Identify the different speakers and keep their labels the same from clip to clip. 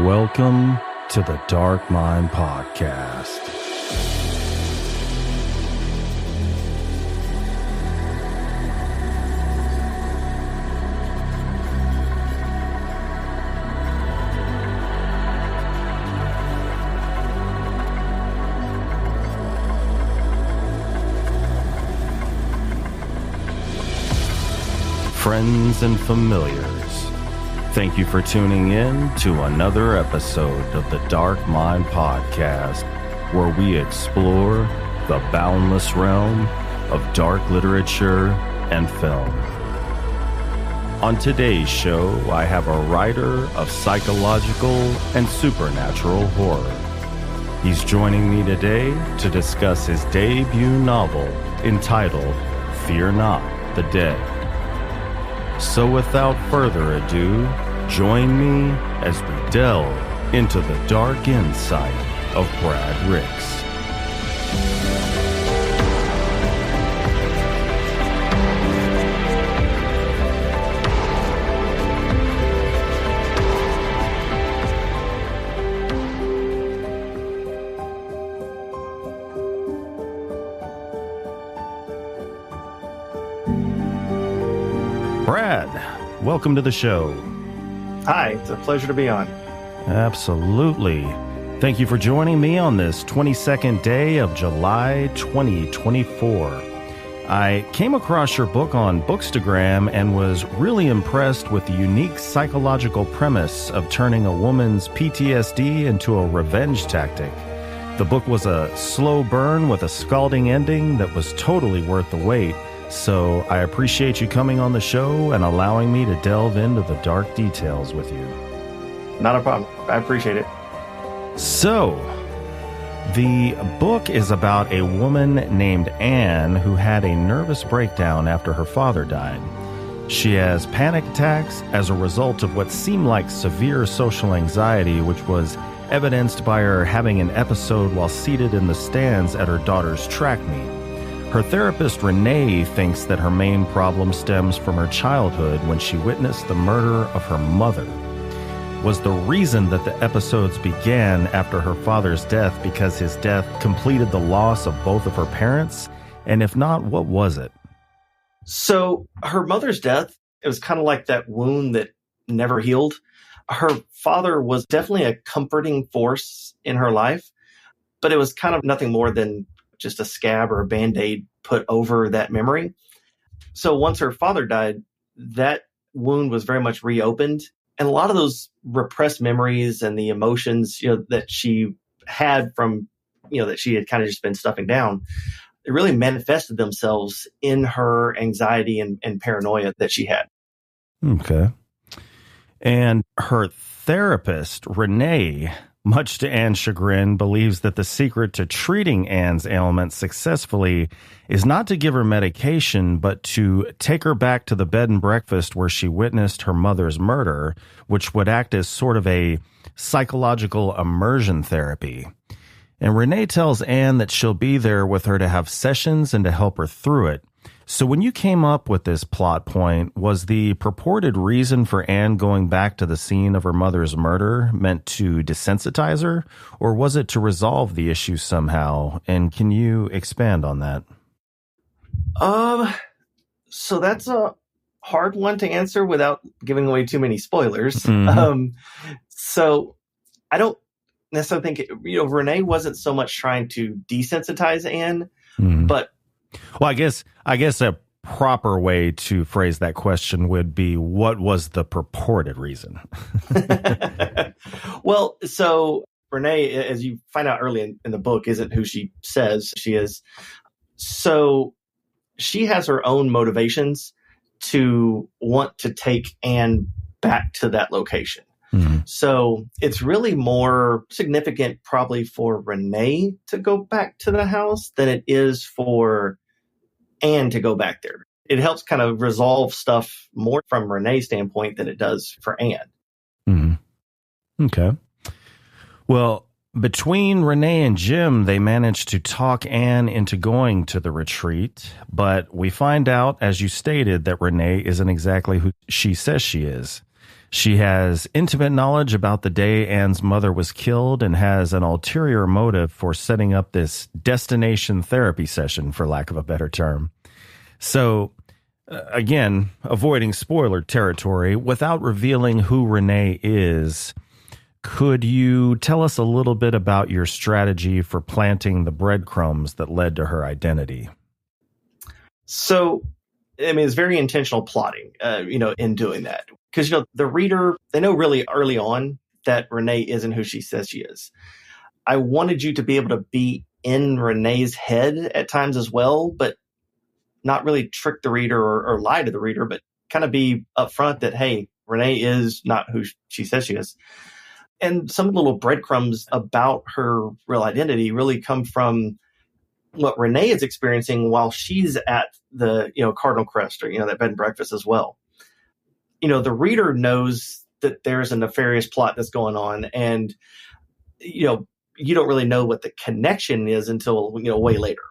Speaker 1: Welcome to the Dark Mind Podcast. Friends and familiars, thank you for tuning in to another episode of the Dark Mind Podcast, where we explore the boundless realm of dark literature and film. On today's show, I have a writer of psychological and supernatural horror. He's joining me today to discuss his debut novel entitled Fear Not the Dead. So without further ado, join me as we delve into the dark insight of Brad Ricks. Brad, welcome to the show.
Speaker 2: Hi, it's a pleasure to be on.
Speaker 1: Absolutely. Thank you for joining me on this 22nd day of July 2024. I came across your book on Bookstagram and was really impressed with the unique psychological premise of turning a woman's PTSD into a revenge tactic. The book was a slow burn with a scalding ending that was totally worth the wait. So I appreciate you coming on the show and allowing me to delve into the dark details with you.
Speaker 2: Not a problem. I appreciate it.
Speaker 1: So, the book is about a woman named Anne who had a nervous breakdown after her father died. She has panic attacks as a result of what seemed like severe social anxiety, which was evidenced by her having an episode while seated in the stands at her daughter's track meet. Her therapist, Renee, thinks that her main problem stems from her childhood when she witnessed the murder of her mother. Was the reason that the episodes began after her father's death because his death completed the loss of both of her parents? And if not, what was it?
Speaker 2: So her mother's death, it was kind of like that wound that never healed. Her father was definitely a comforting force in her life, but it was kind of nothing more than just a scab or a Band-Aid put over that memory. So once her father died, that wound was very much reopened. And a lot of those repressed memories and the emotions, that she had from, that she had kind of just been stuffing down, it really manifested themselves in her anxiety and paranoia that she had.
Speaker 1: Okay. And her therapist, Renee, much to Anne's chagrin, believes that the secret to treating Anne's ailment successfully is not to give her medication, but to take her back to the bed and breakfast where she witnessed her mother's murder, which would act as sort of a psychological immersion therapy. And Renee tells Anne that she'll be there with her to have sessions and to help her through it. So when you came up with this plot point, was the purported reason for Anne going back to the scene of her mother's murder meant to desensitize her, or was it to resolve the issue somehow? And can you expand on that?
Speaker 2: So that's a hard one to answer without giving away too many spoilers.
Speaker 1: Mm-hmm.
Speaker 2: So I don't necessarily think, Renee wasn't so much trying to desensitize Anne, but
Speaker 1: well, I guess a proper way to phrase that question would be, what was the purported reason?
Speaker 2: Well, so Renee, as you find out early in the book, isn't who she says she is. So she has her own motivations to want to take Anne back to that location. Mm-hmm. So it's really more significant probably for Renee to go back to the house than it is for Anne to go back there. It helps kind of resolve stuff more from Renee's standpoint than it does for Anne.
Speaker 1: Mm-hmm. Okay. Well, between Renee and Jim, they managed to talk Anne into going to the retreat, but we find out, as you stated, that Renee isn't exactly who she says she is. She has intimate knowledge about the day Anne's mother was killed and has an ulterior motive for setting up this destination therapy session, for lack of a better term. So, again, avoiding spoiler territory, without revealing who Renee is, could you tell us a little bit about your strategy for planting the breadcrumbs that led to her identity?
Speaker 2: So, I mean, it's very intentional plotting, in doing that. Because, the reader, they know really early on that Renee isn't who she says she is. I wanted you to be able to be in Renee's head at times as well, but not really trick the reader or lie to the reader, but kind of be upfront that, hey, Renee is not who she says she is. And some little breadcrumbs about her real identity really come from what Renee is experiencing while she's at the, Cardinal Crest or, that bed and breakfast as well. The reader knows that there's a nefarious plot that's going on, and, you don't really know what the connection is until, way later.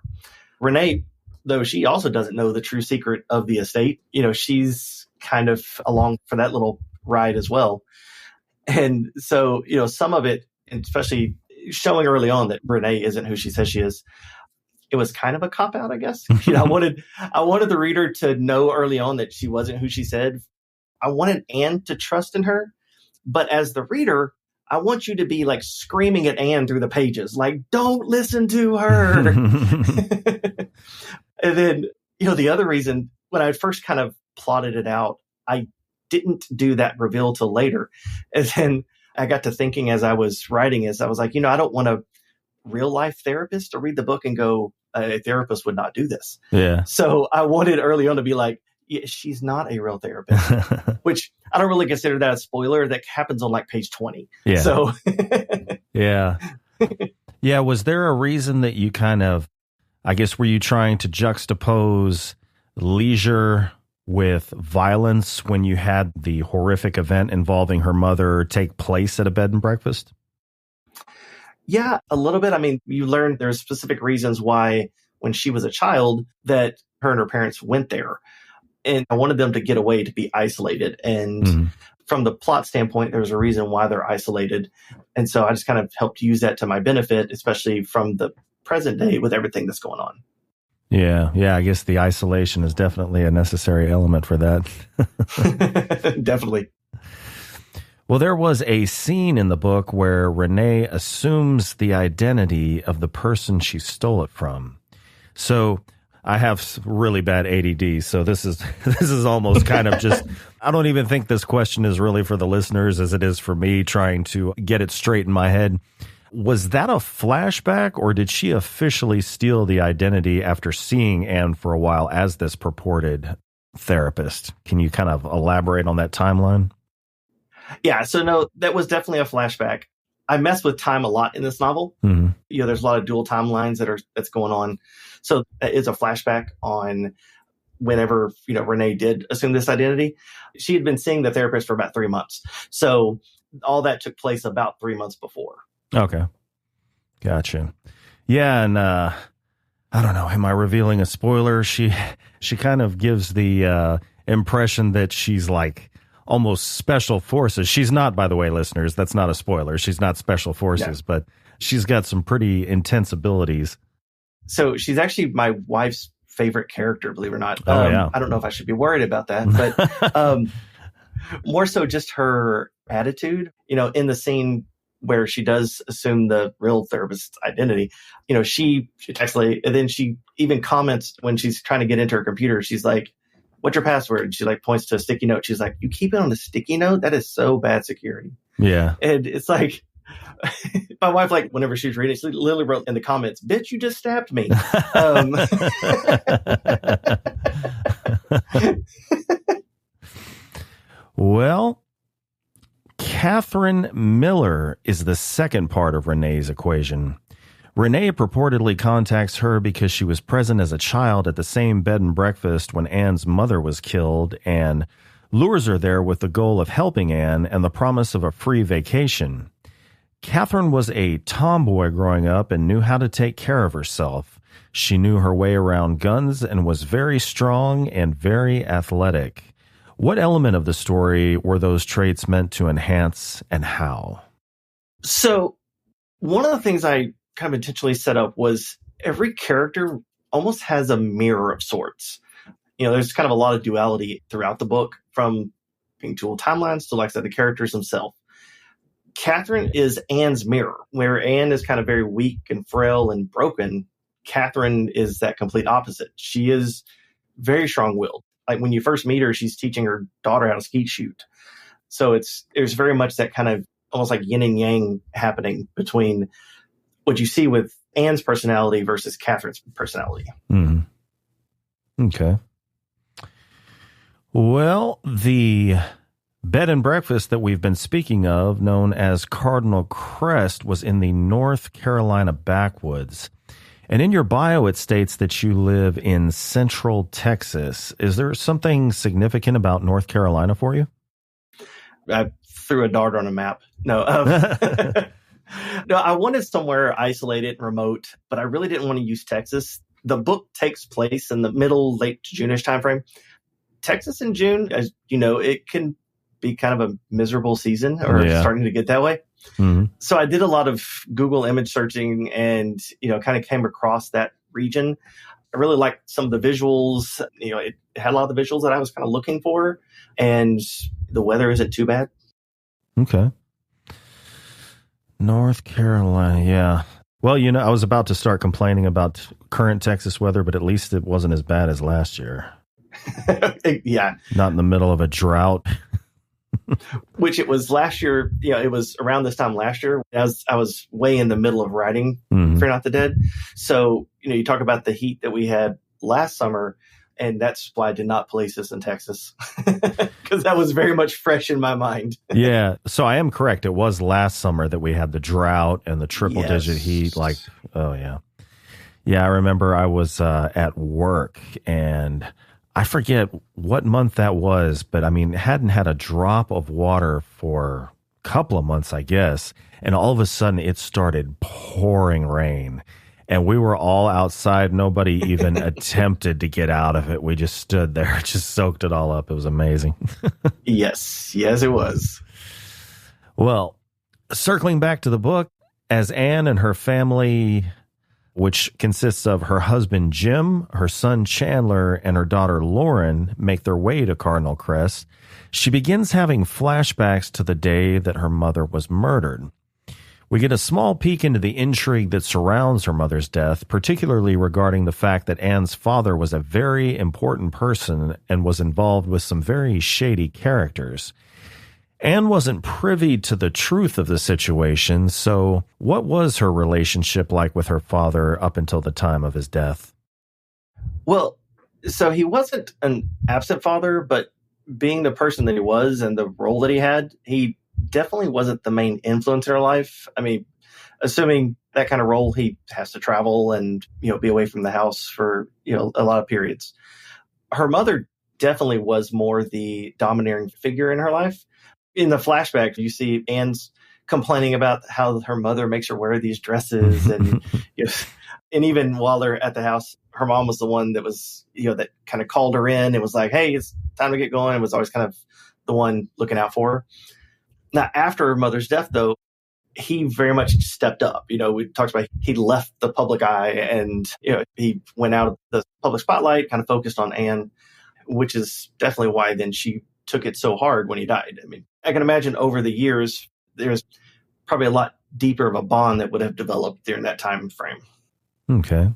Speaker 2: Renee, though, she also doesn't know the true secret of the estate. She's kind of along for that little ride as well. And so, some of it, especially showing early on that Renee isn't who she says she is, it was kind of a cop-out, I guess. I wanted the reader to know early on that she wasn't who she said. I wanted Anne to trust in her. But as the reader, I want you to be like screaming at Anne through the pages, like, don't listen to her. And then, the other reason, when I first kind of plotted it out, I didn't do that reveal till later. And then I got to thinking as I was writing is, I was like, I don't want a real life therapist to read the book and go, a therapist would not do this.
Speaker 1: Yeah.
Speaker 2: So I wanted early on to be like, yeah, she's not a real therapist, which I don't really consider that a spoiler. That happens on like page 20.
Speaker 1: Yeah.
Speaker 2: So
Speaker 1: yeah. Yeah. Was there a reason that you kind of, I guess, were you trying to juxtapose leisure with violence when you had the horrific event involving her mother take place at a bed and breakfast?
Speaker 2: Yeah, a little bit. I mean, you learn there's specific reasons why when she was a child that her and her parents went there. And I wanted them to get away, to be isolated. And from the plot standpoint, there's a reason why they're isolated. And so I just kind of helped use that to my benefit, especially from the present day with everything that's going on.
Speaker 1: Yeah. Yeah. I guess the isolation is definitely a necessary element for that.
Speaker 2: Definitely.
Speaker 1: Well, there was a scene in the book where Renee assumes the identity of the person she stole it from. So I have really bad ADD, so this is almost kind of just, I don't even think this question is really for the listeners as it is for me trying to get it straight in my head. Was that a flashback, or did she officially steal the identity after seeing Anne for a while as this purported therapist? Can you kind of elaborate on that timeline?
Speaker 2: Yeah, so no, that was definitely a flashback. I mess with time a lot in this novel.
Speaker 1: Mm-hmm.
Speaker 2: There's a lot of dual timelines that's going on. So that is a flashback on whenever, Renee did assume this identity. She had been seeing the therapist for about 3 months. So all that took place about 3 months before.
Speaker 1: Okay. Gotcha. Yeah. And, I don't know, am I revealing a spoiler? She kind of gives the, impression that she's like almost special forces. She's not, by the way, listeners, that's not a spoiler. She's not special forces, but she's got some pretty intense abilities.
Speaker 2: So she's actually my wife's favorite character, believe it or not.
Speaker 1: Yeah.
Speaker 2: I don't know if I should be worried about that, but more so just her attitude, in the scene where she does assume the real therapist's identity, she actually, and then she even comments when she's trying to get into her computer, she's like, what's your password? She like points to a sticky note. She's like, you keep it on a sticky note? That is so bad security.
Speaker 1: Yeah.
Speaker 2: And it's like, my wife, like, whenever she was reading it, she literally wrote in the comments, bitch, you just stabbed me.
Speaker 1: Well, Catherine Miller is the second part of Renee's equation. Renee purportedly contacts her because she was present as a child at the same bed and breakfast when Anne's mother was killed and lures her there with the goal of helping Anne and the promise of a free vacation. Catherine was a tomboy growing up and knew how to take care of herself. She knew her way around guns and was very strong and very athletic. What element of the story were those traits meant to enhance, and how?
Speaker 2: So one of the things I kind of intentionally set up was every character almost has a mirror of sorts. There's kind of a lot of duality throughout the book, from being dual timelines to, like I said, the characters themselves. Catherine is Anne's mirror, where Anne is kind of very weak and frail and broken. Catherine is that complete opposite. She is very strong-willed. Like when you first meet her, she's teaching her daughter how to skeet shoot. So there's very much that kind of almost like yin and yang happening between what you see with Anne's personality versus Catherine's personality.
Speaker 1: Mm-hmm. Okay. Well, the bed and breakfast that we've been speaking of, known as Cardinal Crest, was in the North Carolina backwoods. And in your bio, it states that you live in Central Texas. Is there something significant about North Carolina for you?
Speaker 2: I threw a dart on a map. No, no, I wanted somewhere isolated and remote, but I really didn't want to use Texas. The book takes place in the middle, late June-ish timeframe. Texas in June, as you know, it can be kind of a miserable season, or starting to get that way. Mm-hmm. So I did a lot of Google image searching and, kind of came across that region. I really liked some of the visuals. It had a lot of the visuals that I was kind of looking for, and the weather isn't too bad.
Speaker 1: Okay. North Carolina, yeah. Well, I was about to start complaining about current Texas weather, but at least it wasn't as bad as last year.
Speaker 2: Yeah.
Speaker 1: Not in the middle of a drought.
Speaker 2: Which it was last year. It was around this time last year, as I was way in the middle of writing Fear Not the Dead. So, you talk about the heat that we had last summer, and that's why I did not place this in Texas, because that was very much fresh in my mind.
Speaker 1: Yeah. So I am correct. It was last summer that we had the drought and the triple digit heat. Like, oh yeah. Yeah. I remember I was at work, and I forget what month that was, but I mean, hadn't had a drop of water for a couple of months, I guess. And all of a sudden it started pouring rain, and we were all outside. Nobody even attempted to get out of it. We just stood there, just soaked it all up. It was amazing.
Speaker 2: Yes, it was.
Speaker 1: Well, circling back to the book, as Anne and her family, which consists of her husband, Jim, her son, Chandler, and her daughter, Lauren, make their way to Cardinal Crest, she begins having flashbacks to the day that her mother was murdered. We get a small peek into the intrigue that surrounds her mother's death, particularly regarding the fact that Anne's father was a very important person and was involved with some very shady characters. Anne wasn't privy to the truth of the situation, so what was her relationship like with her father up until the time of his death?
Speaker 2: Well, so he wasn't an absent father, but being the person that he was and the role that he had, he definitely wasn't the main influence in her life. I mean, assuming that kind of role, he has to travel and, be away from the house for, a lot of periods. Her mother definitely was more the domineering figure in her life. In the flashback, you see Anne's complaining about how her mother makes her wear these dresses. And, and even while they're at the house, her mom was the one that was, that kind of called her in and was like, hey, it's time to get going. It was always kind of the one looking out for her. Now, after her mother's death, though, he very much stepped up. We talked about he left the public eye, and, he went out of the public spotlight, kind of focused on Anne, which is definitely why then she took it so hard when he died. I mean, I can imagine over the years, there's probably a lot deeper of a bond that would have developed during that time frame.
Speaker 1: Okay.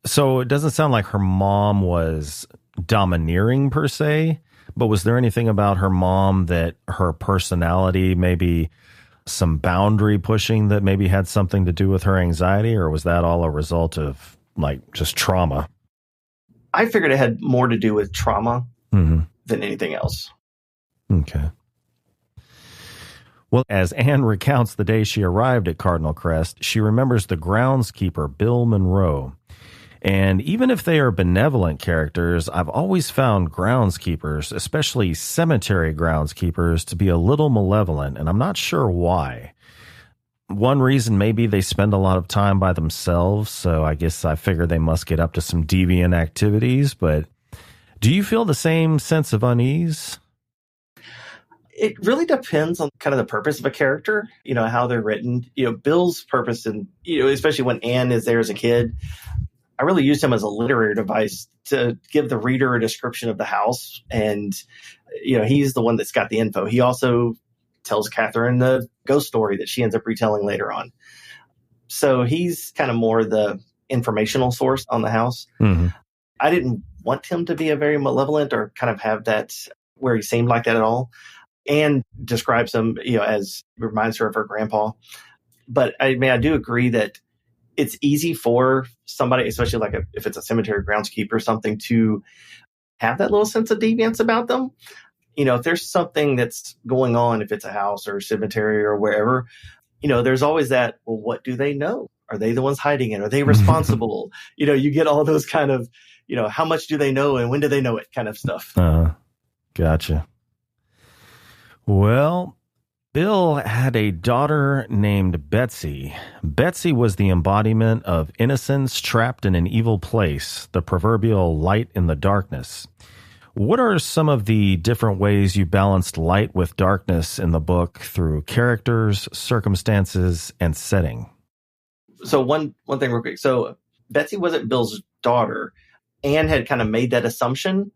Speaker 1: So it doesn't sound like her mom was domineering per se, but was there anything about her mom that her personality, maybe some boundary pushing that maybe had something to do with her anxiety, or was that all a result of like just trauma?
Speaker 2: I figured it had more to do with trauma than anything else.
Speaker 1: Okay. Well, as Anne recounts the day she arrived at Cardinal Crest, she remembers the groundskeeper, Bill Monroe. And even if they are benevolent characters, I've always found groundskeepers, especially cemetery groundskeepers, to be a little malevolent, and I'm not sure why. One reason, maybe they spend a lot of time by themselves, so I guess I figure they must get up to some deviant activities, but Do you feel the same sense of unease?
Speaker 2: It really depends on kind of the purpose of a character, how they're written. Bill's purpose, and, especially when Anne is there as a kid, I really used him as a literary device to give the reader a description of the house. And, he's the one that's got the info. He also tells Catherine the ghost story that she ends up retelling later on. So he's kind of more the informational source on the house.
Speaker 1: Mm-hmm.
Speaker 2: I didn't want him to be a very malevolent or kind of have that where he seemed like that at all. And describes him, as reminds her of her grandpa. But I do agree that it's easy for somebody, especially like if it's a cemetery groundskeeper or something, to have that little sense of deviance about them. If there's something that's going on, if it's a house or a cemetery or wherever, there's always that, well, what do they know? Are they the ones hiding it? Are they responsible? You get all those kind of, how much do they know and when do they know it kind of stuff.
Speaker 1: Gotcha. Well, Bill had a daughter named Betsy. Betsy was the embodiment of innocence trapped in an evil place, the proverbial light in the darkness. What are some of the different ways you balanced light with darkness in the book through characters, circumstances, and setting?
Speaker 2: So one thing real quick. So Betsy wasn't Bill's daughter. Anne had kind of made that assumption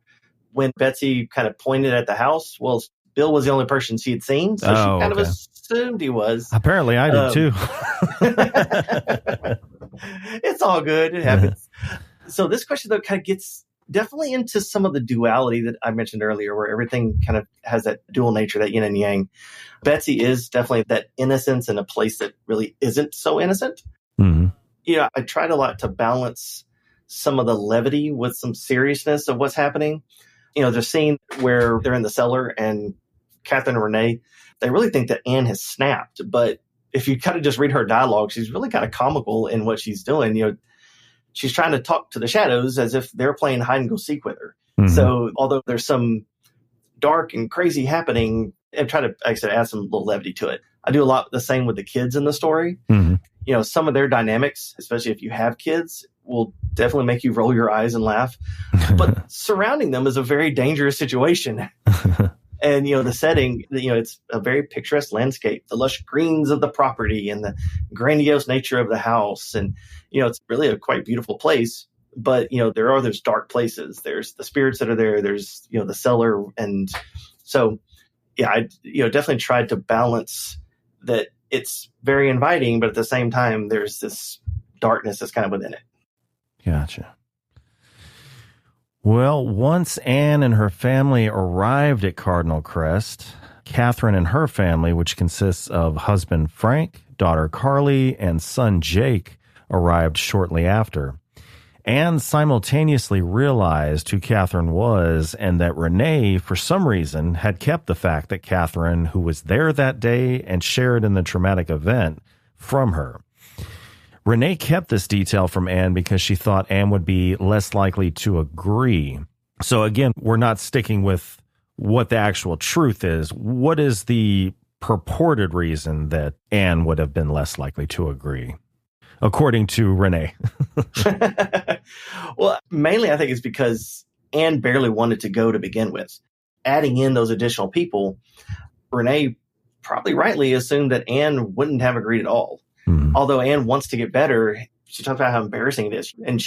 Speaker 2: when Betsy kind of pointed at the house. Well, Bill was the only person she had seen, so she kind of assumed he was.
Speaker 1: Apparently I did too.
Speaker 2: It's all good. It happens. So this question, though, kind of gets definitely into some of the duality that I mentioned earlier, where everything kind of has that dual nature, that yin and yang. Betsy is definitely that innocence in a place that really isn't so innocent.
Speaker 1: Mm-hmm.
Speaker 2: I tried a lot to balance some of the levity with some seriousness of what's happening. The scene where they're in the cellar and Catherine and Renee, they really think that Anne has snapped. But if you kind of just read her dialogue, she's really kind of comical in what she's doing. She's trying to talk to the shadows as if they're playing hide and go seek with her. Mm-hmm. So although there's some dark and crazy happening, I try to, like I said, add some little levity to it. I do a lot the same with the kids in the story.
Speaker 1: Mm-hmm.
Speaker 2: Some of their dynamics, especially if you have kids, will definitely make you roll your eyes and laugh. But surrounding them is a very dangerous situation. And, the setting, it's a very picturesque landscape, the lush greens of the property and the grandiose nature of the house. And, it's really a quite beautiful place. But, there are those dark places. There's the spirits that are there. There's, the cellar. And so, I definitely tried to balance that. It's very inviting, but at the same time, there's this darkness that's kind of within it.
Speaker 1: Gotcha. Well, once Anne and her family arrived at Cardinal Crest, Catherine and her family, which consists of husband Frank, daughter Carly, and son Jake, arrived shortly after. Anne simultaneously realized who Catherine was and that Renee, for some reason, had kept the fact that Catherine, who was there that day and shared in the traumatic event, from her. Renee kept this detail from Anne because she thought Anne would be less likely to agree. So again, we're not sticking with what the actual truth is. What is the purported reason that Anne would have been less likely to agree, according to Renee?
Speaker 2: Well, mainly I think it's because Anne barely wanted to go to begin with. Adding in those additional people, Renee probably rightly assumed that Anne wouldn't have agreed at all. Mm. Although Anne wants to get better, she talks about how embarrassing it is. And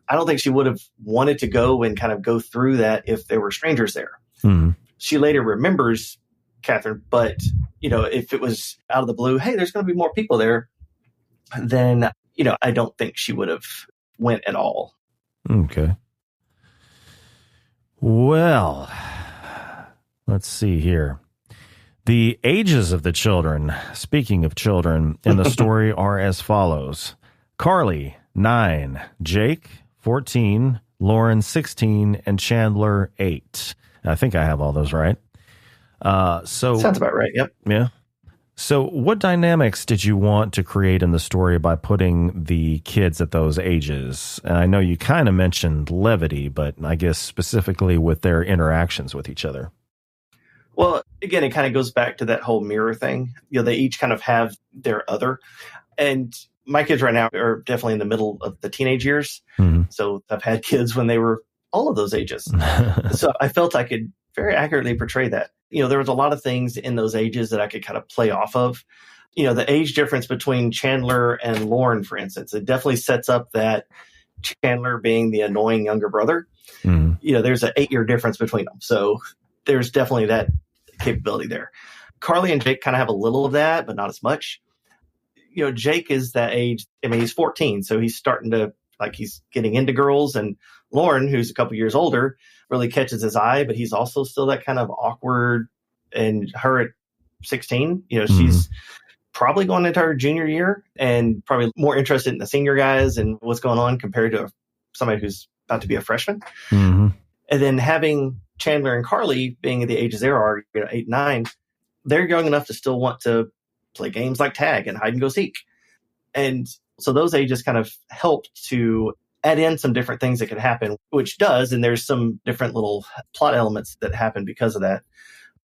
Speaker 2: I don't think she would have wanted to go and kind of go through that if there were strangers there. Mm. She later remembers Catherine, but, if it was out of the blue, hey, there's going to be more people there, then, I don't think she would have went at all.
Speaker 1: Okay. Well, let's see here. The ages of the children, speaking of children, in the story are as follows. Carly, 9. Jake, 14. Lauren, 16. And Chandler, 8. I think I have all those right. Sounds
Speaker 2: about right, yep.
Speaker 1: Yeah. So what dynamics did you want to create in the story by putting the kids at those ages? And I know you kind of mentioned levity, but I guess specifically with their interactions with each other.
Speaker 2: Well, again, it kind of goes back to that whole mirror thing. They each kind of have their other. And my kids right now are definitely in the middle of the teenage years. Mm-hmm. So I've had kids when they were all of those ages. So I felt I could very accurately portray that. There was a lot of things in those ages that I could kind of play off of. The age difference between Chandler and Lauren, for instance, it definitely sets up that Chandler being the annoying younger brother. There's an 8-year difference between them. So there's definitely that capability there. Carly and Jake kind of have a little of that, but not as much. Jake is that age. I mean, he's 14, so he's starting to, he's getting into girls. And Lauren, who's a couple years older, really catches his eye, but he's also still that kind of awkward. And her at 16, she's probably going into her junior year and probably more interested in the senior guys and what's going on compared to somebody who's about to be a freshman. And then having Chandler and Carly being at the ages they are, 8, 9, they're young enough to still want to play games like tag and hide and go seek. And so those ages kind of help to add in some different things that could happen, which does. And there's some different little plot elements that happen because of that.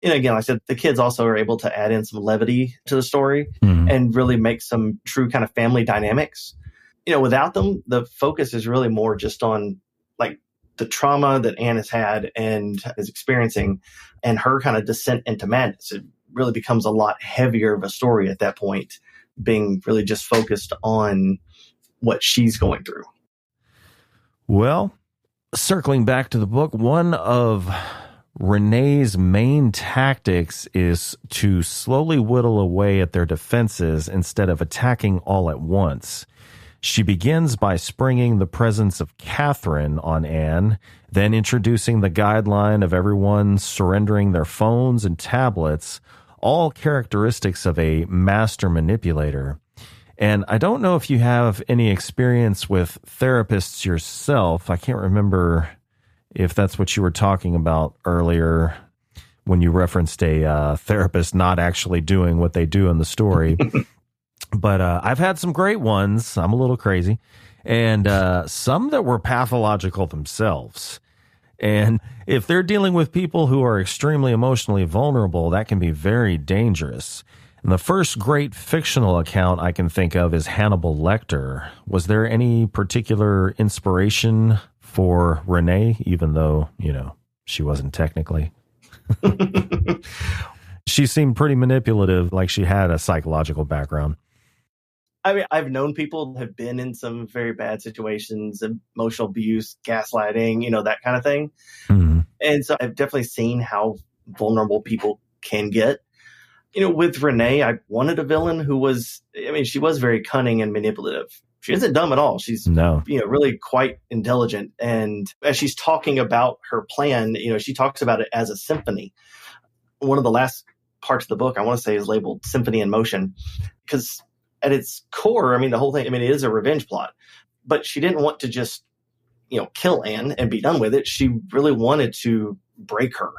Speaker 2: And again, like I said, the kids also are able to add in some levity to the story and really make some true kind of family dynamics. Without them, the focus is really more just on the trauma that Anne has had and is experiencing and her kind of descent into madness. It really becomes a lot heavier of a story at that point, being really just focused on what she's going through.
Speaker 1: Well, circling back to the book, one of Renee's main tactics is to slowly whittle away at their defenses instead of attacking all at once. She begins by springing the presence of Catherine on Anne, then introducing the guideline of everyone surrendering their phones and tablets, all characteristics of a master manipulator. And I don't know if you have any experience with therapists yourself. I can't remember if that's what you were talking about earlier when you referenced a therapist not actually doing what they do in the story. But I've had some great ones. I'm a little crazy. And some that were pathological themselves. And if they're dealing with people who are extremely emotionally vulnerable, that can be very dangerous. And the first great fictional account I can think of is Hannibal Lecter. Was there any particular inspiration for Renee, even though, she wasn't technically? She seemed pretty manipulative, like she had a psychological background.
Speaker 2: I mean, I've known people have been in some very bad situations, emotional abuse, gaslighting, that kind of thing. And so I've definitely seen how vulnerable people can get. With Renee, I wanted a villain who was, she was very cunning and manipulative. She isn't dumb at all. She's, really quite intelligent. And as she's talking about her plan, she talks about it as a symphony. One of the last parts of the book, I want to say, is labeled Symphony in Motion, because at its core, the whole thing, it is a revenge plot, but she didn't want to just, kill Anne and be done with it. She really wanted to break her.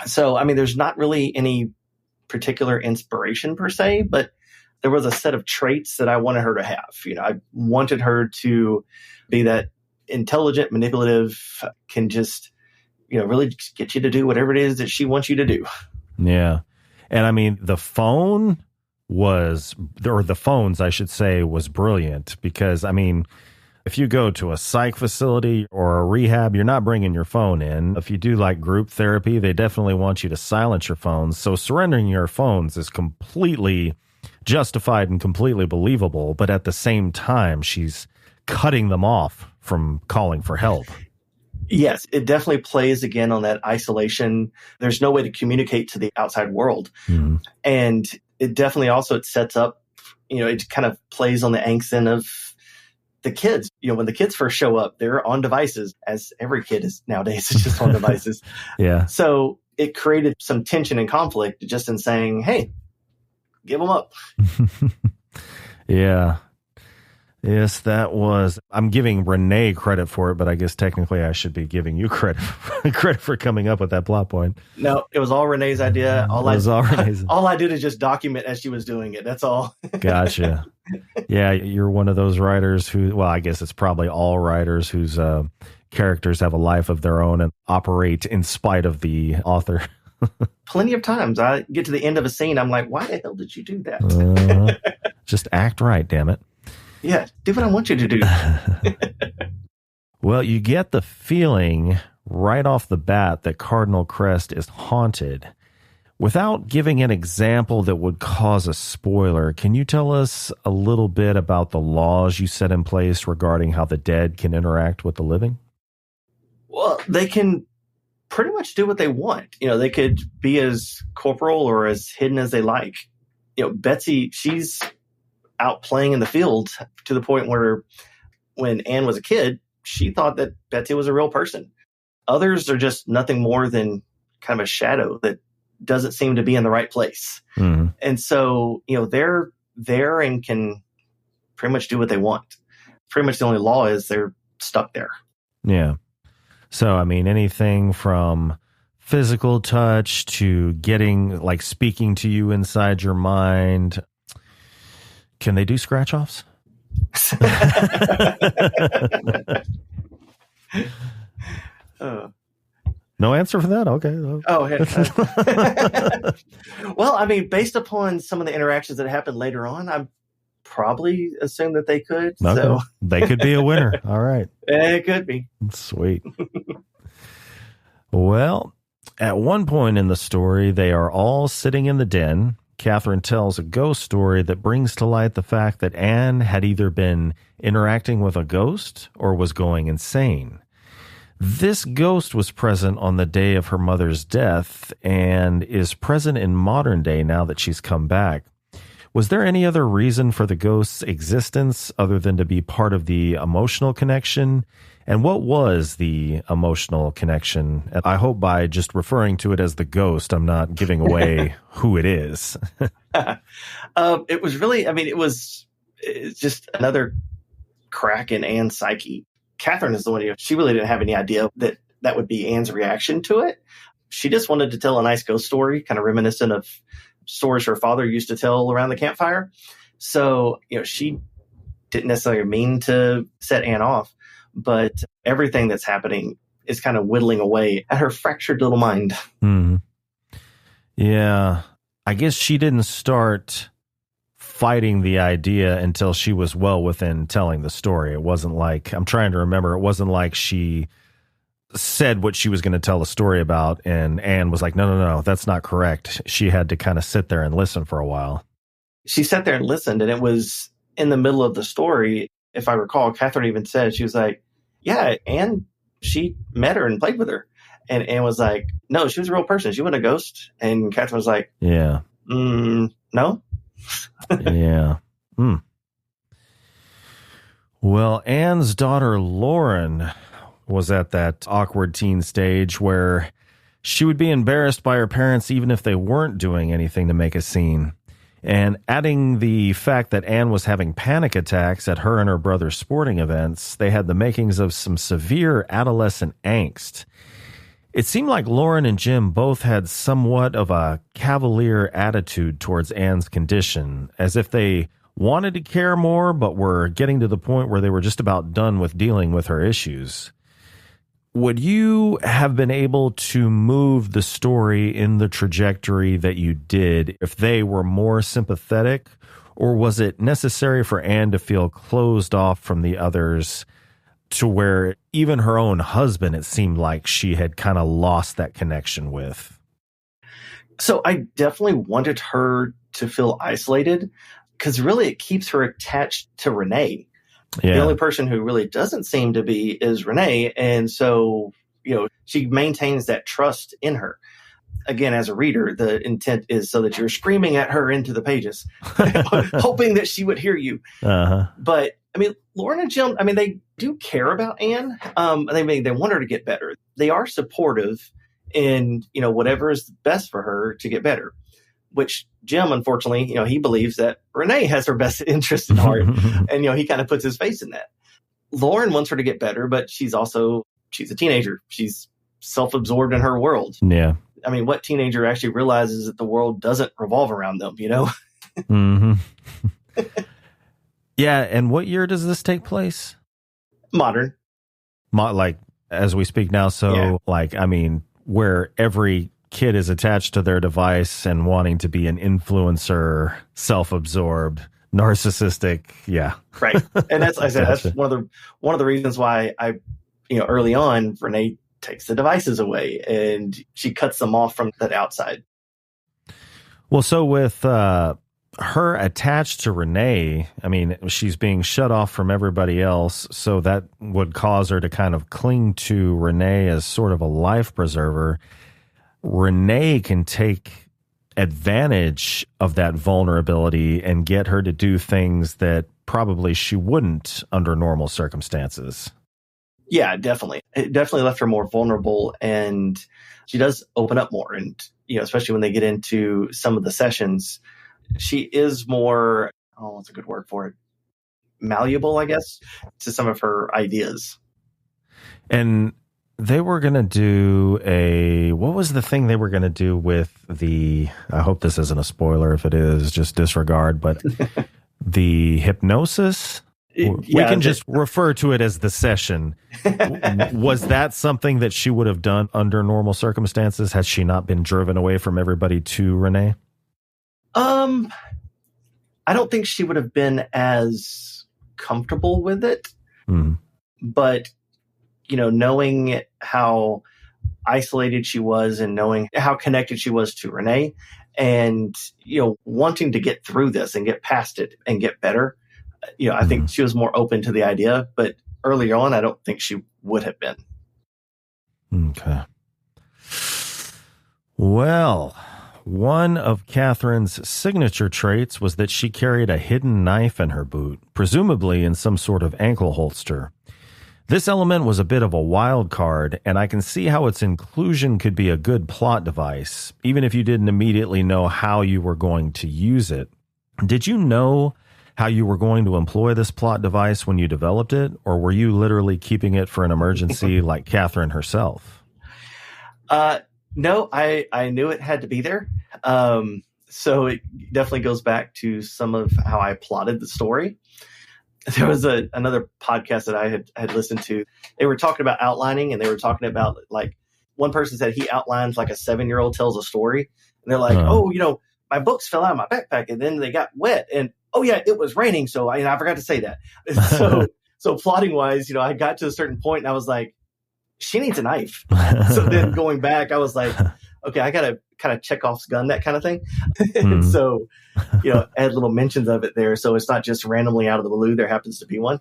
Speaker 2: So, there's not really any particular inspiration per se, but there was a set of traits that I wanted her to have. I wanted her to be that intelligent, manipulative, can just, really just get you to do whatever it is that she wants you to do.
Speaker 1: Yeah. And the phones, I should say, was brilliant because, if you go to a psych facility or a rehab, you're not bringing your phone in. If you do group therapy, they definitely want you to silence your phones. So surrendering your phones is completely justified and completely believable. But at the same time, she's cutting them off from calling for help.
Speaker 2: Yes, it definitely plays again on that isolation. There's no way to communicate to the outside world. And it definitely also, it sets up, it kind of plays on the angst then of the kids. When the kids first show up, they're on devices, as every kid is nowadays, it's just on devices.
Speaker 1: Yeah.
Speaker 2: So it created some tension and conflict just in saying, hey, give them up.
Speaker 1: Yeah. Yes, that was. I'm giving Renee credit for it, but I guess technically I should be giving you credit for coming up with that plot point.
Speaker 2: No, it was all Renee's idea.
Speaker 1: All
Speaker 2: I did is just document as she was doing it. That's all.
Speaker 1: Gotcha. Yeah, you're one of those writers who, well, I guess it's probably all writers whose characters have a life of their own and operate in spite of the author.
Speaker 2: Plenty of times I get to the end of a scene, I'm like, why the hell did you do that?
Speaker 1: Just act right, damn it.
Speaker 2: Yeah, do what I want you to do.
Speaker 1: Well, you get the feeling right off the bat that Cardinal Crest is haunted. Without giving an example that would cause a spoiler, can you tell us a little bit about the laws you set in place regarding how the dead can interact with the living?
Speaker 2: Well, they can pretty much do what they want. They could be as corporal or as hidden as they like. Betsy, she's out playing in the field to the point where when Anne was a kid, she thought that Betsy was a real person. Others are just nothing more than kind of a shadow that doesn't seem to be in the right place. Mm-hmm. And so, they're there and can pretty much do what they want. Pretty much the only law is they're stuck there.
Speaker 1: Yeah. So, I mean, anything from physical touch to getting, like, speaking to you inside your mind. Can they do scratch offs? No answer for that? Okay.
Speaker 2: Well, I mean, based upon some of the interactions that happened later on, I'm probably assume that they could.
Speaker 1: Okay.
Speaker 2: So
Speaker 1: they could be a winner. All right.
Speaker 2: It could be.
Speaker 1: Sweet. Well, at one point in the story, they are all sitting in the den. Catherine tells a ghost story that brings to light the fact that Anne had either been interacting with a ghost or was going insane. This ghost was present on the day of her mother's death and is present in modern day now that she's come back. Was there any other reason for the ghost's existence other than to be part of the emotional connection? And what was the emotional connection? And I hope by just referring to it as the ghost, I'm not giving away who it is.
Speaker 2: It was really, it's just another crack in Anne's psyche. Catherine is the one she really didn't have any idea that that would be Anne's reaction to it. She just wanted to tell a nice ghost story, kind of reminiscent of stories her father used to tell around the campfire. So, she didn't necessarily mean to set Anne off, but everything that's happening is kind of whittling away at her fractured little mind.
Speaker 1: Mm-hmm. Yeah. I guess she didn't start fighting the idea until she was well within telling the story. It wasn't like, I'm trying to remember, it wasn't like she said what she was going to tell the story about and Anne was like, no, that's not correct. She had to kind of sit there and listen for a while.
Speaker 2: She sat there and listened, and it was in the middle of the story. If I recall, Catherine even said, she was like, yeah, Anne, she met her and played with her. And Anne was like, no, she was a real person. She wasn't a ghost. And Catherine was like,
Speaker 1: yeah,
Speaker 2: no.
Speaker 1: Yeah. Well, Anne's daughter, Lauren, was at that awkward teen stage where she would be embarrassed by her parents even if they weren't doing anything to make a scene. And adding the fact that Anne was having panic attacks at her and her brother's sporting events, they had the makings of some severe adolescent angst. It seemed like Lauren and Jim both had somewhat of a cavalier attitude towards Anne's condition, as if they wanted to care more, but were getting to the point where they were just about done with dealing with her issues. Would you have been able to move the story in the trajectory that you did if they were more sympathetic, or was it necessary for Anne to feel closed off from the others to where even her own husband, it seemed like she had kind of lost that connection with?
Speaker 2: So I definitely wanted her to feel isolated because really it keeps her attached to Renee. Yeah. The only person who really doesn't seem to be is Renee. And so, she maintains that trust in her. Again, as a reader, the intent is so that you're screaming at her into the pages, hoping that she would hear you. Uh-huh. But Lauren and Jim, they do care about Anne. They want her to get better. They are supportive in, whatever is best for her to get better, which Jim, unfortunately, he believes that Renee has her best interest in heart. And, he kind of puts his face in that. Lauren wants her to get better, but she's a teenager. She's self-absorbed in her world.
Speaker 1: Yeah.
Speaker 2: What teenager actually realizes that the world doesn't revolve around them,
Speaker 1: Mm-hmm. Yeah. And what year does this take place?
Speaker 2: Modern.
Speaker 1: Like as we speak now. So where every kid is attached to their device and wanting to be an influencer, self-absorbed, narcissistic. Yeah.
Speaker 2: Right. And that's one of the reasons why I early on, Renee takes the devices away and she cuts them off from the outside.
Speaker 1: Well, so with her attached to Renee, I mean, she's being shut off from everybody else, so that would cause her to kind of cling to Renee as sort of a life preserver. Renee can take advantage of that vulnerability and get her to do things that probably she wouldn't under normal circumstances.
Speaker 2: Yeah, definitely. It definitely left her more vulnerable, and she does open up more. And, especially when they get into some of the sessions, she is more, what's a good word for it? Malleable, I guess, to some of her ideas.
Speaker 1: And they were going to do what was the thing they were going to do with I hope this isn't a spoiler. If it is, just disregard, but the hypnosis? We can just refer to it as the session. Was that something that she would have done under normal circumstances? Has she not been driven away from everybody to Renee?
Speaker 2: I don't think she would have been as comfortable with it. But, knowing how isolated she was and knowing how connected she was to Renee and, wanting to get through this and get past it and get better, I think she was more open to the idea. But earlier on, I don't think she would have been.
Speaker 1: Okay. Well, one of Catherine's signature traits was that she carried a hidden knife in her boot, presumably in some sort of ankle holster. This element was a bit of a wild card, and I can see how its inclusion could be a good plot device, even if you didn't immediately know how you were going to use it. Did you know how you were going to employ this plot device when you developed it, or were you literally keeping it for an emergency like Catherine herself?
Speaker 2: No, I knew it had to be there. So it definitely goes back to some of how I plotted the story. There was another podcast that I had listened to. They were talking about outlining, and they were talking about, like, one person said he outlines like a 7-year-old tells a story. And they're like, my books fell out of my backpack and then they got wet. And, oh yeah, it was raining. So I forgot to say that. So plotting wise, I got to a certain point and I was like, she needs a knife. So then going back, I was like, okay, I got to kind of check off gun, that kind of thing. And so, add little mentions of it there. So it's not just randomly out of the blue. There happens to be one.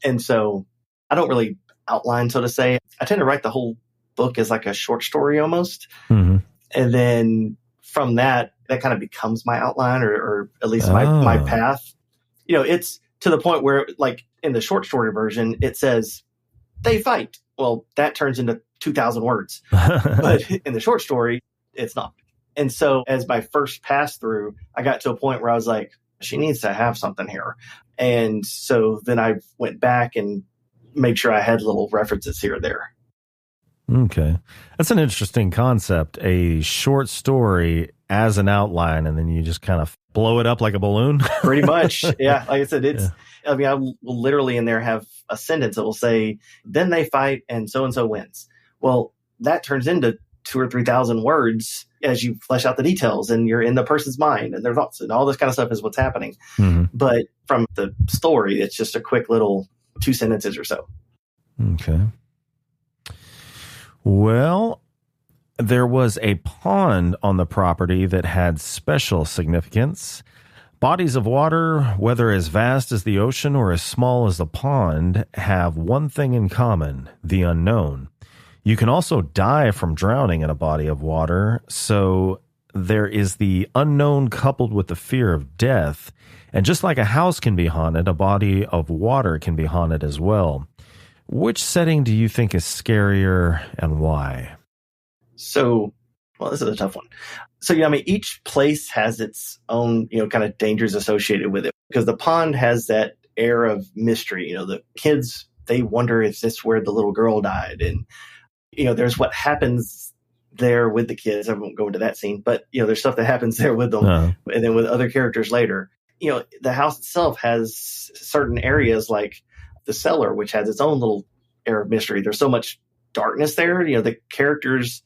Speaker 2: And so I don't really outline, so to say. I tend to write the whole book as like a short story almost. And then from that kind of becomes my outline or at least my path. It's to the point where, like, in the short story version, it says they fight. Well, that turns into 2,000 words. But in the short story, it's not. And so as my first pass through, I got to a point where I was like, she needs to have something here. And so then I went back and made sure I had little references here or there.
Speaker 1: Okay. That's an interesting concept. A short story as an outline, and then you just kind of blow it up like a balloon. Pretty
Speaker 2: much. Yeah. Like I said, I will literally in there have a sentence that will say, then they fight and so wins. Well, that turns into 2,000 or 3,000 words as you flesh out the details and you're in the person's mind and their thoughts and all this kind of stuff is what's happening. But from the story, it's just a quick little 2 sentences or so.
Speaker 1: Okay. Well, there was a pond on the property that had special significance. Bodies of water, whether as vast as the ocean or as small as the pond, have one thing in common: the unknown. You can also die from drowning in a body of water, so there is the unknown coupled with the fear of death. And just like a house can be haunted, a body of water can be haunted as well. Which setting do you think is scarier and why?
Speaker 2: So, well, this is a tough one. So, each place has its own, kind of dangers associated with it, because the pond has that air of mystery. The kids, they wonder, is this where the little girl died? And, there's what happens there with the kids. I won't go into that scene, but, there's stuff that happens there with them. And then with other characters later. The house itself has certain areas like the cellar, which has its own little air of mystery. There's so much darkness there. The characters,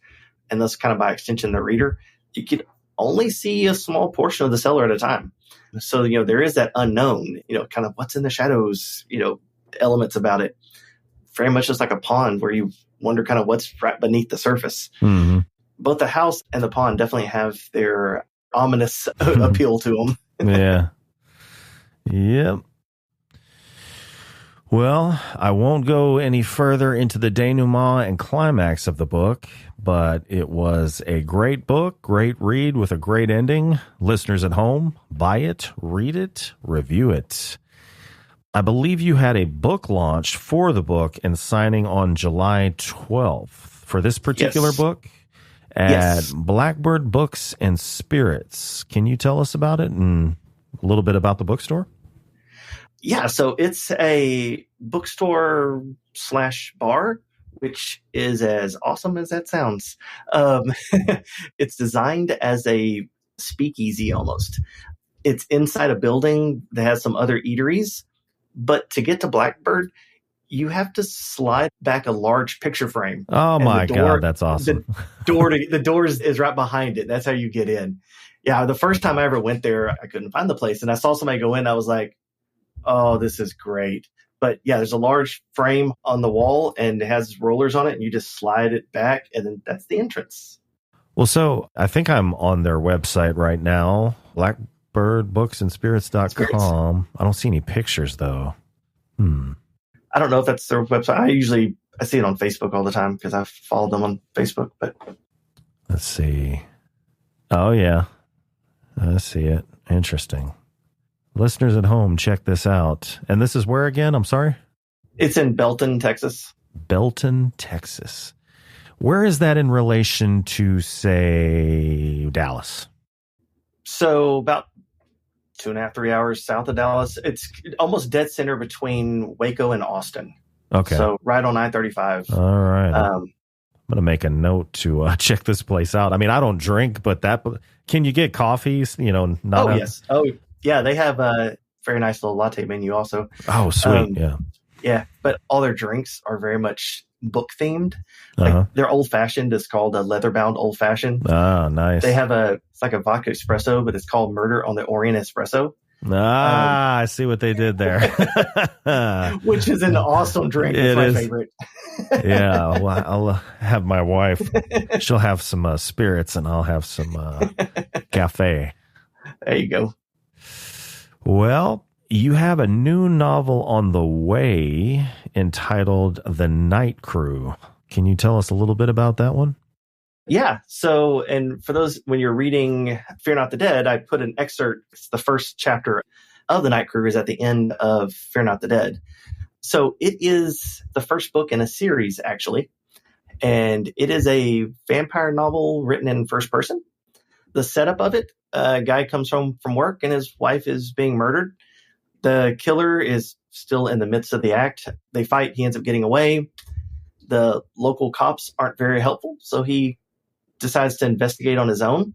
Speaker 2: and thus kind of by extension, the reader, you can only see a small portion of the cellar at a time. So, there is that unknown, kind of what's in the shadows, elements about it. very much just like a pond where you wonder kind of what's right beneath the surface.
Speaker 1: Mm-hmm.
Speaker 2: Both the house and the pond definitely have their ominous appeal to them.
Speaker 1: Yeah. Yep. Well, I won't go any further into the denouement and climax of the book, but it was a great book, great read with a great ending. Listeners at home, buy it, read it, review it. I believe you had a book launch for the book and signing on July 12th for this particular book at Blackbird Books and Spirits. Can you tell us about it and a little bit about the bookstore?
Speaker 2: Yeah, so it's a bookstore / bar, which is as awesome as that sounds. It's designed as a speakeasy almost. It's inside a building that has some other eateries, but to get to Blackbird, you have to slide back a large picture frame.
Speaker 1: Oh my God, that's awesome.
Speaker 2: The door is right behind it. That's how you get in. Yeah, the first time I ever went there, I couldn't find the place, and I saw somebody go in. I was like, oh, this is great. But yeah, there's a large frame on the wall and it has rollers on it and you just slide it back and then that's the entrance.
Speaker 1: Well, so I think I'm on their website right now, blackbirdbooksandspirits.com. I don't see any pictures though.
Speaker 2: I don't know if that's their website. I see it on Facebook all the time because I follow them on Facebook, but
Speaker 1: let's see. Oh yeah. I see it. Interesting. Listeners at home, check this out. And this is where again? I'm sorry?
Speaker 2: It's in Belton, Texas.
Speaker 1: Belton, Texas. Where is that in relation to, say, Dallas?
Speaker 2: So about 2.5, 3 hours south of Dallas. It's almost dead center between Waco and Austin.
Speaker 1: Okay.
Speaker 2: So right on I-35.
Speaker 1: All right. I'm going to make a note to check this place out. I mean, I don't drink, but can you get coffees?
Speaker 2: Yes. Oh, yeah, they have a very nice little latte menu also.
Speaker 1: Oh, sweet.
Speaker 2: Yeah, but all their drinks are very much book themed. Like their old fashioned is called a leather bound old fashioned.
Speaker 1: Ah, nice.
Speaker 2: They have it's like a vodka espresso, but it's called Murder on the Orient Espresso.
Speaker 1: I see what they did there.
Speaker 2: Which is an awesome drink. It's my favorite.
Speaker 1: Yeah, well, I'll have my wife. She'll have some spirits and I'll have some cafe.
Speaker 2: There you go.
Speaker 1: Well, you have a new novel on the way entitled The Night Crew. Can you tell us a little bit about that one?
Speaker 2: Yeah. So, and for those, when you're reading Fear Not the Dead, I put an excerpt. It's the first chapter of The Night Crew is at the end of Fear Not the Dead. So it is the first book in a series, actually. And it is a vampire novel written in first person. The setup of it, a guy comes home from work and his wife is being murdered. The killer is still in the midst of the act. They fight. He ends up getting away. The local cops aren't very helpful. So he decides to investigate on his own,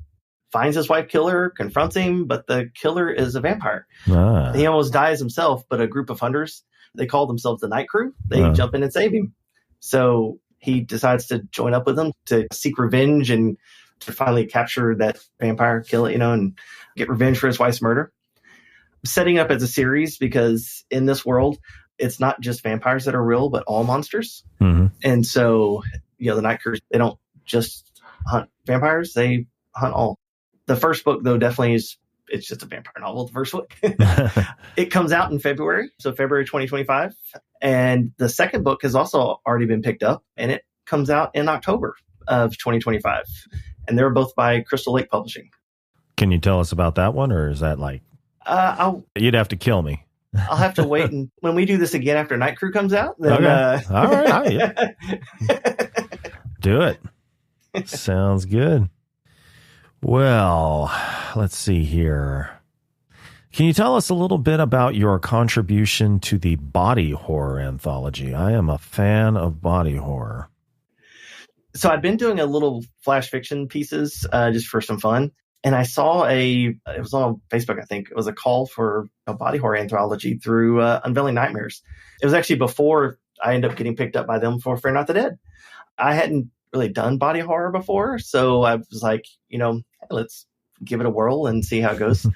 Speaker 2: finds his wife killer, confronts him, but the killer is a vampire. He almost dies himself, but a group of hunters, they call themselves the Night Crew. They jump in and save him. So he decides to join up with them to seek revenge and to finally capture that vampire, kill it, and get revenge for his wife's murder. Setting up as a series because in this world, it's not just vampires that are real, but all monsters. Mm-hmm. And so, the Night Crew, they don't just hunt vampires, they hunt all. The first book, though, definitely it's just a vampire novel, the first book. It comes out in February, so February 2025. And the second book has also already been picked up, and it comes out in October of 2025. And they're both by Crystal Lake Publishing.
Speaker 1: Can you tell us about that one, or is that like... you'd have to kill me.
Speaker 2: I'll have to wait, and when we do this again after Night Crew comes out, then...
Speaker 1: Okay. All right. Yeah. Do it. Sounds good. Well, let's see here. Can you tell us a little bit about your contribution to the body horror anthology? I am a fan of body horror.
Speaker 2: So I've been doing a little flash fiction pieces just for some fun. And I saw it was on Facebook, I think. It was a call for a body horror anthology through Unveiling Nightmares. It was actually before I ended up getting picked up by them for Fear Not the Dead. I hadn't really done body horror before. So I was like, let's give it a whirl and see how it goes.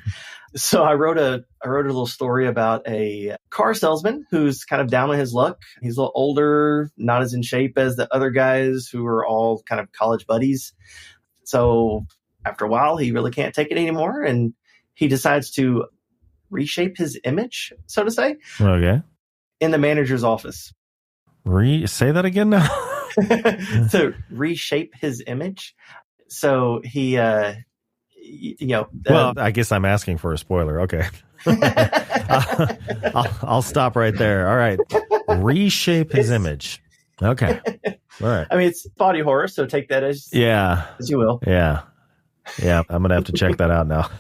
Speaker 2: So I wrote a little story about a car salesman who's kind of down on his luck. He's a little older, not as in shape as the other guys who are all kind of college buddies. So after a while, he really can't take it anymore. And he decides to reshape his image, so to say.
Speaker 1: Okay.
Speaker 2: In the manager's office.
Speaker 1: Say that again now?
Speaker 2: To reshape his image. So he, well,
Speaker 1: I guess I'm asking for a spoiler. Okay. I'll stop right there. All right. Reshape his image. Okay. All right.
Speaker 2: I mean, it's body horror, so take that as you will.
Speaker 1: Yeah. Yeah. I'm going to have to check that out now.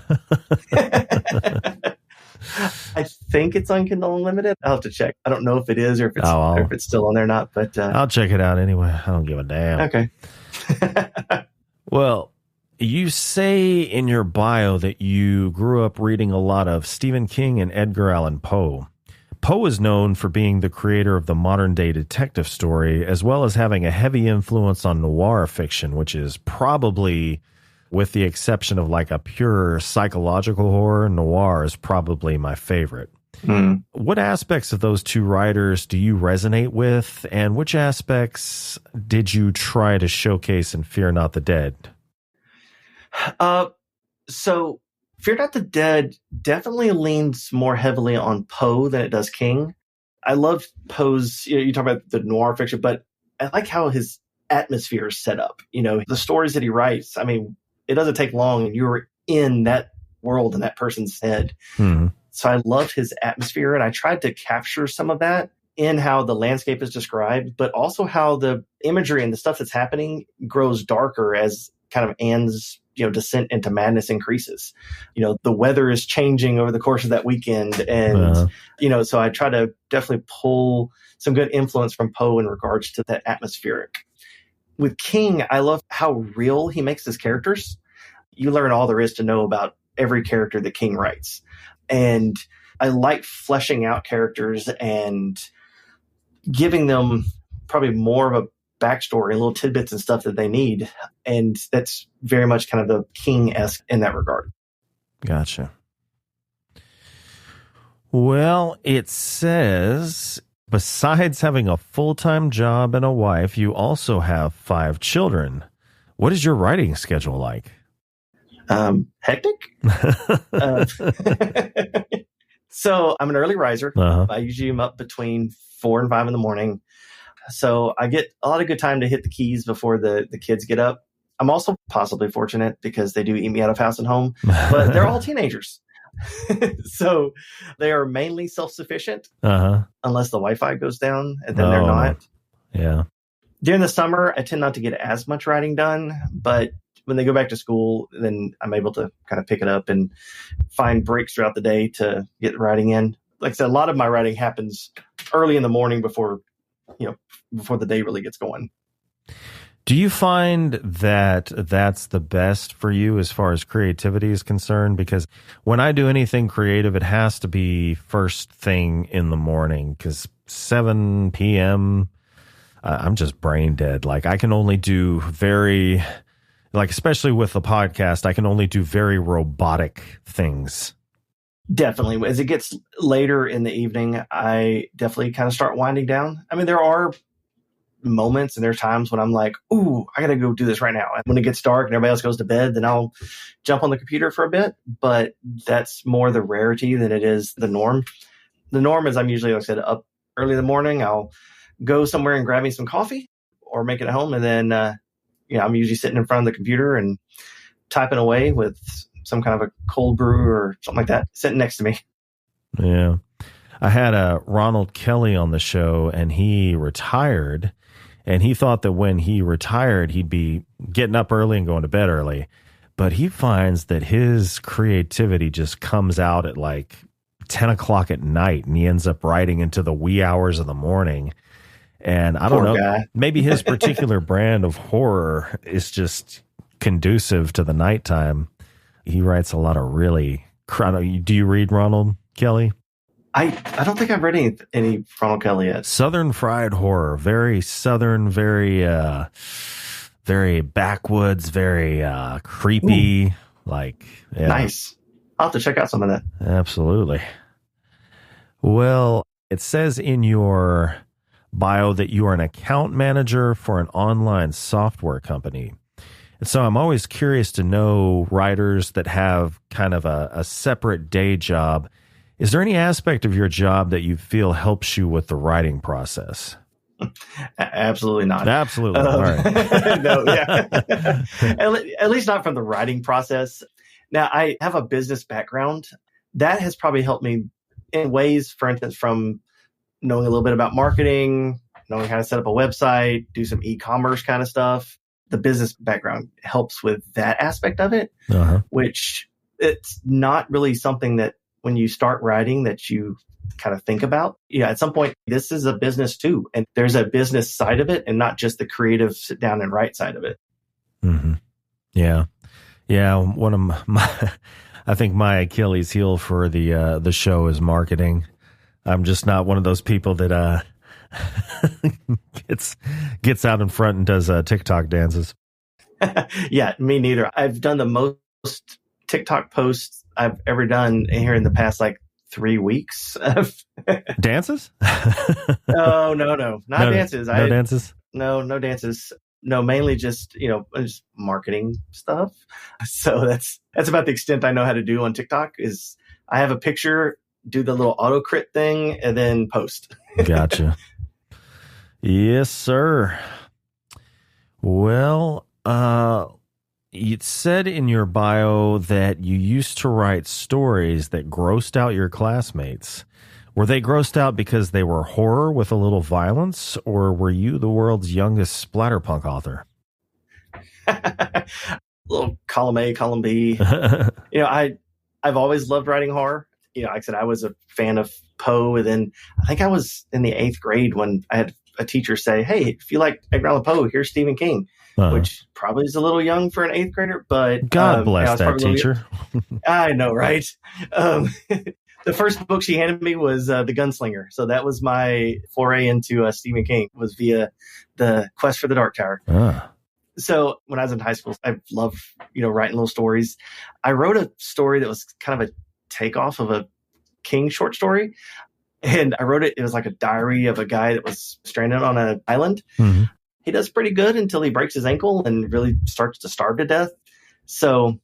Speaker 2: I think it's on Kindle Unlimited. I'll have to check. I don't know if it is or if it's still on there or not, but
Speaker 1: I'll check it out anyway. I don't give a damn.
Speaker 2: Okay.
Speaker 1: Well, you say in your bio that you grew up reading a lot of Stephen King and Edgar Allan Poe. Poe is known for being the creator of the modern-day detective story, as well as having a heavy influence on noir fiction, which is probably, with the exception of like a pure psychological horror, noir is probably my favorite. Mm. What aspects of those two writers do you resonate with, and which aspects did you try to showcase in Fear Not the Dead?
Speaker 2: So Fear Not the Dead definitely leans more heavily on Poe than it does King. I love Poe's, you talk about the noir fiction, but I like how his atmosphere is set up. The stories that he writes, I mean, it doesn't take long and you're in that world and that person's head. Mm-hmm. So I loved his atmosphere, and I tried to capture some of that in how the landscape is described, but also how the imagery and the stuff that's happening grows darker as kind of Anne's descent into madness increases. The weather is changing over the course of that weekend. And, so I try to definitely pull some good influence from Poe in regards to that atmospheric. With King, I love how real he makes his characters. You learn all there is to know about every character that King writes. And I like fleshing out characters and giving them probably more of a backstory, little tidbits and stuff that they need. And that's very much kind of the King-esque in that regard.
Speaker 1: Gotcha. Well, it says, besides having a full-time job and a wife, you also have 5 children. What is your writing schedule like?
Speaker 2: Hectic. So I'm an early riser. Uh-huh. I usually am up between 4 and 5 in the morning. So I get a lot of good time to hit the keys before the kids get up. I'm also possibly fortunate because they do eat me out of house and home, but they're all teenagers. So they are mainly self-sufficient, unless the Wi-Fi goes down, and then they're not.
Speaker 1: Yeah.
Speaker 2: During the summer, I tend not to get as much writing done, but when they go back to school, then I'm able to kind of pick it up and find breaks throughout the day to get writing in. Like I said, a lot of my writing happens early in the morning before the day really gets going.
Speaker 1: Do you find that that's the best for you as far as creativity is concerned? Because when I do anything creative, it has to be first thing in the morning, because 7 p.m., I'm just brain dead. Like I can only do especially with the podcast, I can only do very robotic things.
Speaker 2: Definitely. As it gets later in the evening, I definitely kind of start winding down. I mean, there are moments and there's times when I'm like, ooh, I got to go do this right now. And when it gets dark and everybody else goes to bed, then I'll jump on the computer for a bit. But that's more the rarity than it is the norm. The norm is I'm usually, like I said, up early in the morning. I'll go somewhere and grab me some coffee or make it at home. And then, I'm usually sitting in front of the computer and typing away with some kind of a cold brew or something like that sitting next to me.
Speaker 1: Yeah. I had Ronald Kelly on the show, and he retired, and he thought that when he retired, he'd be getting up early and going to bed early. But he finds that his creativity just comes out at like 10 o'clock at night, and he ends up writing into the wee hours of the morning. And I don't know, maybe his particular brand of horror is just conducive to the nighttime. He writes a lot of really... Do you read Ronald Kelly?
Speaker 2: I don't think I've read any Ronald Kelly yet.
Speaker 1: Southern fried horror, very southern, very backwoods, very creepy. Like, yeah.
Speaker 2: Nice. I'll have to check out some of that.
Speaker 1: Absolutely. Well, it says in your bio that you are an account manager for an online software company. And so I'm always curious to know writers that have kind of a separate day job. Is there any aspect of your job that you feel helps you with the writing process?
Speaker 2: Absolutely not.
Speaker 1: Absolutely. All right.
Speaker 2: No, yeah. At least not from the writing process. Now, I have a business background. That has probably helped me in ways, for instance, from knowing a little bit about marketing, knowing how to set up a website, do some e-commerce kind of stuff. The business background helps with that aspect of it, which it's not really something that when you start writing that you kind of think about. Yeah, at some point, this is a business too. And there's a business side of it and not just the creative sit down and write side of it.
Speaker 1: Mm-hmm. Yeah. Yeah. One of I think my Achilles heel for the show is marketing. I'm just not one of those people that gets out in front and does TikTok dances.
Speaker 2: Yeah, me neither. I've done the most TikTok posts I've ever done here in the past 3 weeks.
Speaker 1: Dances?
Speaker 2: No, not dances.
Speaker 1: No dances?
Speaker 2: No dances. No, mainly just marketing stuff. So that's about the extent I know how to do on TikTok. Is I have a picture, do the little auto crit thing, and then post.
Speaker 1: Gotcha. Yes, sir. Well, it said in your bio that you used to write stories that grossed out your classmates. Were they grossed out because they were horror with a little violence, or were you the world's youngest splatterpunk author?
Speaker 2: Little column A, column B. I've always loved writing horror. Like I said, I was a fan of Poe, and then I think I was in the 8th grade when I had a teacher say, "Hey, if you like Edgar Allan Poe, here's Stephen King," which probably is a little young for an 8th grader, but
Speaker 1: God bless that teacher.
Speaker 2: I know, right? The first book she handed me was The Gunslinger, so that was my foray into Stephen King. Was via the Quest for the Dark Tower. So when I was in high school, I loved writing little stories. I wrote a story that was kind of a takeoff of a King short story. And I wrote it. It was like a diary of a guy that was stranded on an island. Mm-hmm. He does pretty good until he breaks his ankle and really starts to starve to death. So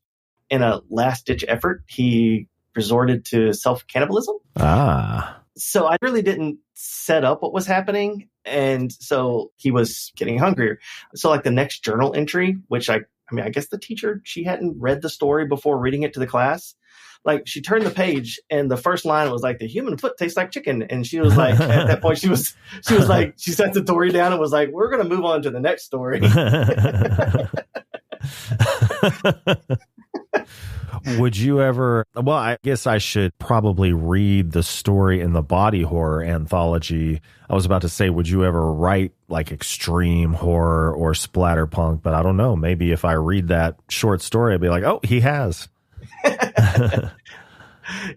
Speaker 2: in a last ditch effort, he resorted to self-cannibalism. So I really didn't set up what was happening. And so he was getting hungrier. So the next journal entry, which I guess the teacher, she hadn't read the story before reading it to the class. She turned the page and the first line was the human foot tastes like chicken. And she was at that point, she set the story down and was we're going to move on to the next story.
Speaker 1: Would you ever, well, I guess I should probably read the story in the body horror anthology. I was about to say, would you ever write extreme horror or splatterpunk? But I don't know. Maybe if I read that short story, I'd be like, oh, he has.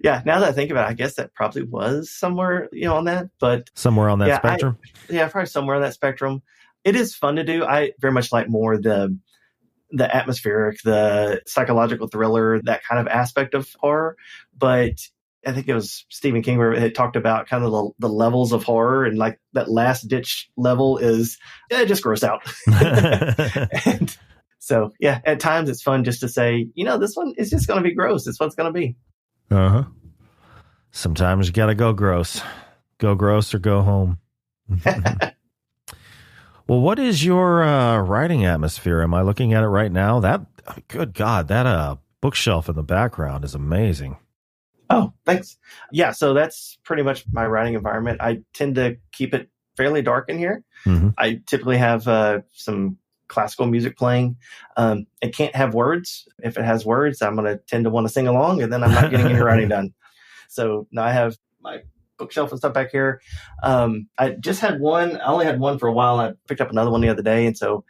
Speaker 2: Yeah, now that I think about it, I guess that probably was somewhere, on that, but
Speaker 1: somewhere on that spectrum.
Speaker 2: Probably somewhere on that spectrum. It is fun to do. I very much like more the atmospheric, the psychological thriller, that kind of aspect of horror. But I think it was Stephen King where it talked about kind of the levels of horror, and that last ditch level is just gross out. And so, yeah, at times it's fun just to say, this one is just going to be gross. It's what's going to be.
Speaker 1: Sometimes you got to go gross. Go gross or go home. Well, what is your writing atmosphere? Am I looking at it right now? Good God, that bookshelf in the background is amazing.
Speaker 2: Oh, thanks. Yeah, so that's pretty much my writing environment. I tend to keep it fairly dark in here. Mm-hmm. I typically have some classical music playing. It can't have words. If it has words, I'm going to tend to want to sing along, and then I'm not getting any writing done. So now I have my bookshelf and stuff back here. I just had one. I only had one for a while. I picked up another one the other day, and so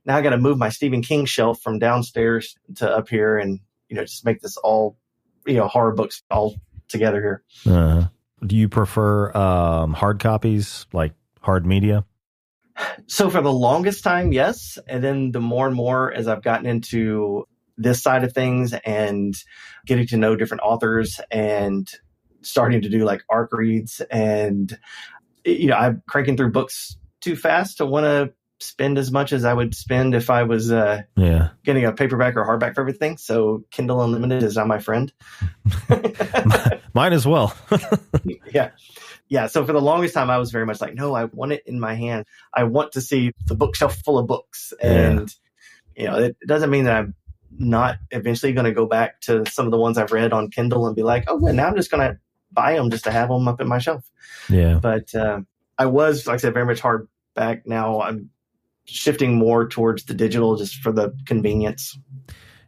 Speaker 2: now I got to move my Stephen King shelf from downstairs to up here, and just make this all horror books all together here.
Speaker 1: Do you prefer hard copies, like hard media?
Speaker 2: So for the longest time, yes. And then the more and more as I've gotten into this side of things and getting to know different authors and starting to do like ARC reads. And, I'm cranking through books too fast to want to spend as much as I would spend if I was getting a paperback or hardback for everything. So Kindle Unlimited is now my friend.
Speaker 1: Mine as well.
Speaker 2: Yeah. So for the longest time, I was very much like, no, I want it in my hand. I want to see the bookshelf full of books. And, it doesn't mean that I'm not eventually going to go back to some of the ones I've read on Kindle and be like, oh, now I'm just going to buy them just to have them up in my shelf.
Speaker 1: Yeah.
Speaker 2: But I was, like I said, very much hardback. Now I'm shifting more towards the digital just for the convenience.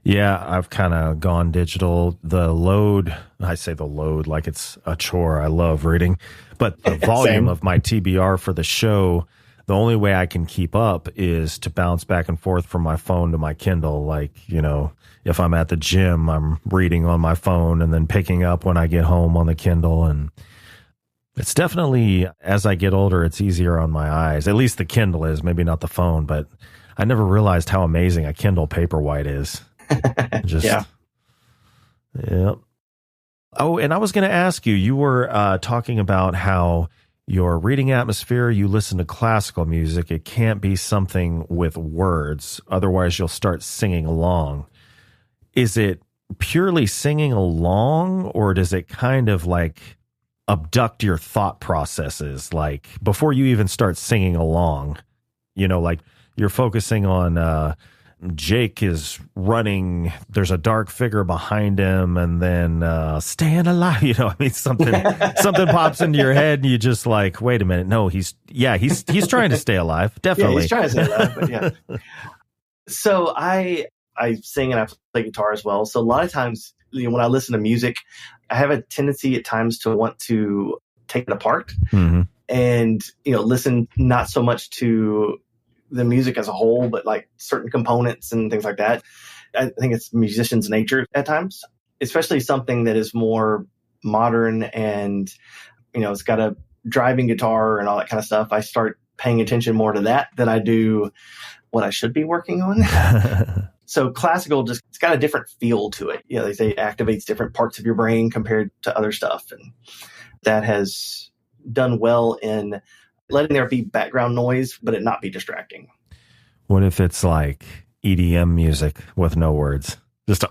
Speaker 1: Yeah, I've kind of gone digital. I say the load like it's a chore. I love reading, but the volume of my TBR for the show, the only way I can keep up is to bounce back and forth from my phone to my Kindle. Like, if I'm at the gym, I'm reading on my phone and then picking up when I get home on the Kindle. And it's definitely, as I get older, it's easier on my eyes. At least the Kindle is, maybe not the phone, but I never realized how amazing a Kindle Paperwhite is. Yeah. Oh, and I was going to ask you were talking about how your reading atmosphere, you listen to classical music. It can't be something with words. Otherwise, you'll start singing along. Is it purely singing along, or does it kind of like abduct your thought processes? Like before you even start singing along, like you're focusing on Jake is running, there's a dark figure behind him, and then staying alive, something pops into your head and you just like, wait a minute, no, he's trying to stay alive, definitely.
Speaker 2: Yeah, he's trying to stay alive, but yeah. So I sing and I play guitar as well. So a lot of times, when I listen to music, I have a tendency at times to want to take it apart and listen not so much to the music as a whole, but like certain components and things like that. I think it's musician's nature at times, especially something that is more modern and, it's got a driving guitar and all that kind of stuff. I start paying attention more to that than I do what I should be working on. So classical it's got a different feel to it. They say it activates different parts of your brain compared to other stuff. And that has done well in letting there be background noise, but it not be distracting.
Speaker 1: What if it's like EDM music with no words? Just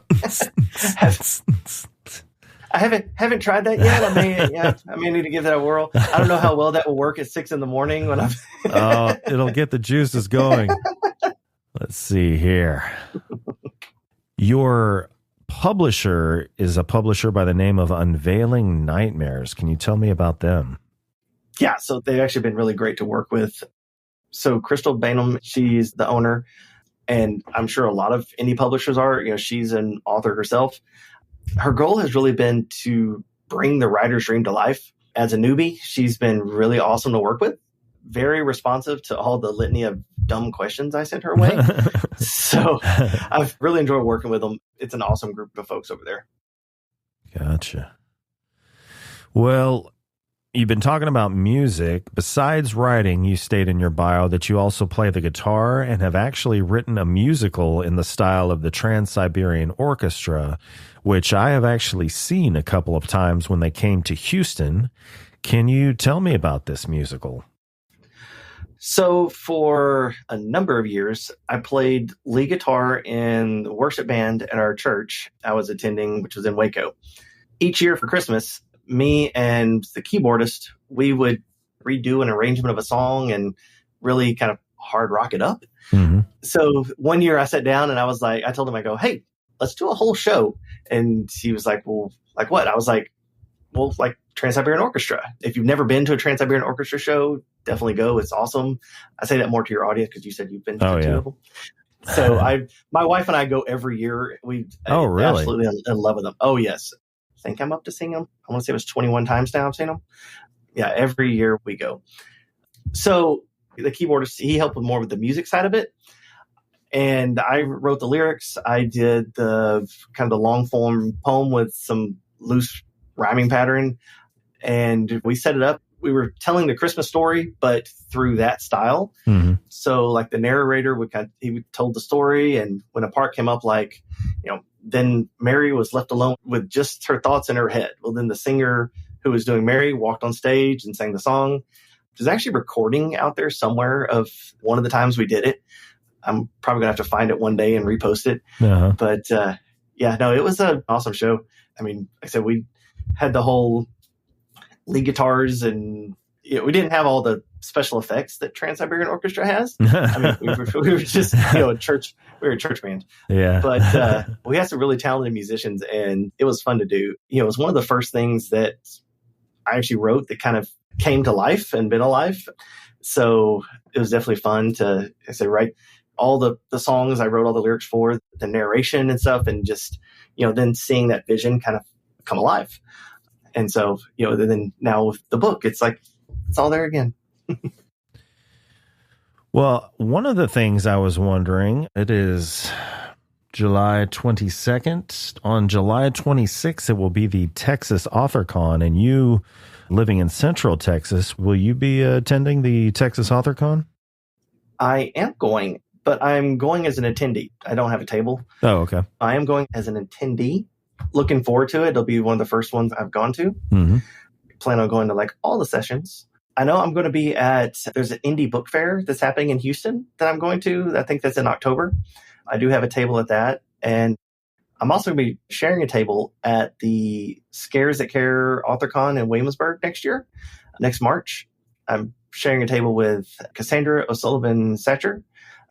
Speaker 2: I haven't tried that yet. I may need to give that a whirl. I don't know how well that will work at 6 a.m. when I'm.
Speaker 1: Oh, it'll get the juices going. Let's see here. Your publisher is a publisher by the name of Unveiling Nightmares. Can you tell me about them?
Speaker 2: Yeah, so they've actually been really great to work with. So Crystal Bainham, she's the owner, and I'm sure a lot of indie publishers are. She's an author herself. Her goal has really been to bring the writer's dream to life. As a newbie, she's been really awesome to work with. Very responsive to all the litany of dumb questions I sent her way. So I've really enjoyed working with them. It's an awesome group of folks over there.
Speaker 1: Gotcha. Well, you've been talking about music. Besides writing, you state in your bio that you also play the guitar and have actually written a musical in the style of the Trans-Siberian Orchestra, which I have actually seen a couple of times when they came to Houston. Can you tell me about this musical?
Speaker 2: So for a number of years, I played lead guitar in the worship band at our church I was attending, which was in Waco. Each year for Christmas, me and the keyboardist, we would redo an arrangement of a song and really kind of hard rock it up. Mm-hmm. So one year I sat down and I told him, I go, hey, let's do a whole show. And he was like, well, like what? I was like, well, like Trans-Siberian Orchestra. If you've never been to a Trans-Siberian Orchestra show, definitely go. It's awesome. I say that more to your audience because you said you've been to two of them. So my wife and I go every year. Really? Absolutely in love with them. Oh, yes. I think I'm up to seeing them. I want to say it was 21 times now I've seen them. Yeah, every year we go. So the keyboardist, he helped more with the music side of it. And I wrote the lyrics. I did the kind of the long form poem with some loose rhyming pattern. And we set it up. we were telling the Christmas story, but through that style.
Speaker 1: Mm-hmm.
Speaker 2: So like the narrator he told the story, and when a part came up, like, then Mary was left alone with just her thoughts in her head. Well, then the singer who was doing Mary walked on stage and sang the song. There's actually a recording out there somewhere of one of the times we did it. I'm probably gonna have to find it one day and repost it.
Speaker 1: Uh-huh.
Speaker 2: But it was an awesome show. I mean, like I said, we had the whole lead guitars, and we didn't have all the special effects that Trans-Siberian Orchestra has. I mean, we were just a church. We were a church band.
Speaker 1: Yeah.
Speaker 2: But we had some really talented musicians, and it was fun to do. It was one of the first things that I actually wrote that kind of came to life and been alive. So it was definitely fun to write all the songs I wrote all the lyrics for, the narration and stuff, and just then seeing that vision kind of come alive. And so, then now with the book, it's like, it's all there again.
Speaker 1: Well, one of the things I was wondering, it is July 22nd. On July 26th, it will be the Texas AuthorCon. And you, living in Central Texas, will you be attending the Texas AuthorCon?
Speaker 2: I am going, but I'm going as an attendee. I don't have a table.
Speaker 1: Oh, okay.
Speaker 2: I am going as an attendee. Looking forward to it. It'll be one of the first ones I've gone to.
Speaker 1: Mm-hmm.
Speaker 2: Plan on going to like all the sessions. I know I'm going to be there's an indie book fair that's happening in Houston that I'm going to. I think that's in October. I do have a table at that. And I'm also going to be sharing a table at the Scares That Care AuthorCon in Williamsburg next March. I'm sharing a table with Cassandra O'Sullivan Satcher,